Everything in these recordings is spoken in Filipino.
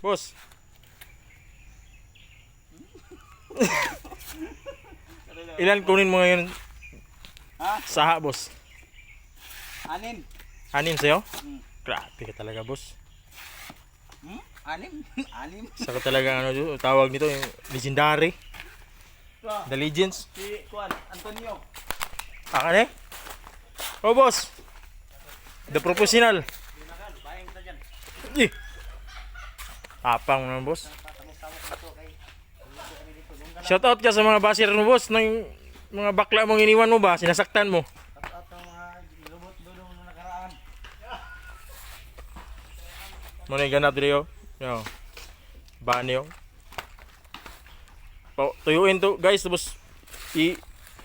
Boss. Ilan kunin mo ngayon? Ha? Saha, boss. Anin. Anin sa'yo? Hmm. Grabe ka talaga, boss. Anim? Anim? Saka talaga ano tawag nito yung legendary. The Legends. Si Juan Antonio. Akan eh? Oh, boss. The Professional. Bayang kita dyan. Eh. Tapang naman, boss. Shoutout ka sa mga basir mo, boss. Ng mga bakla mong iniwan mo ba? Sinasaktan mo. At mga lubot doon nung nakaraan. Muna yung ganap dito. Yo. Bani yo. Tuyuin to, guys. Tapos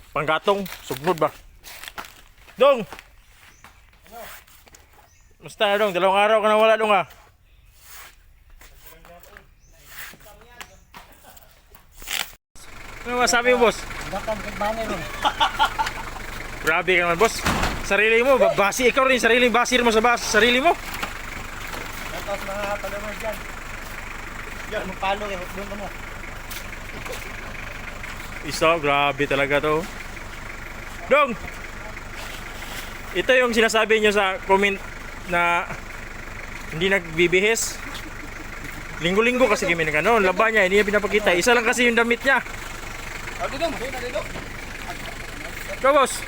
panggatong. Sugnod ba? Dong! Musta na dong? Dalawang araw ka na wala dong ah. Ano masabi mo, boss? Datang kay Bani ron. Grabe ka naman, boss. Sarili mo, basi ikaw rin, sariling basir mo sa sarili mo. Tapos mga talaman dyan. Yan, magpalo eh. Doon ka mo. Isa, grabe talaga to. Dong! Ito yung sinasabi nyo sa comment na hindi nagbibihis. Linggo-linggo kasi kami nag laban niya, hindi niya pinapakita. Isa lang kasi yung damit niya. Dito, dito. Ikaw, boss.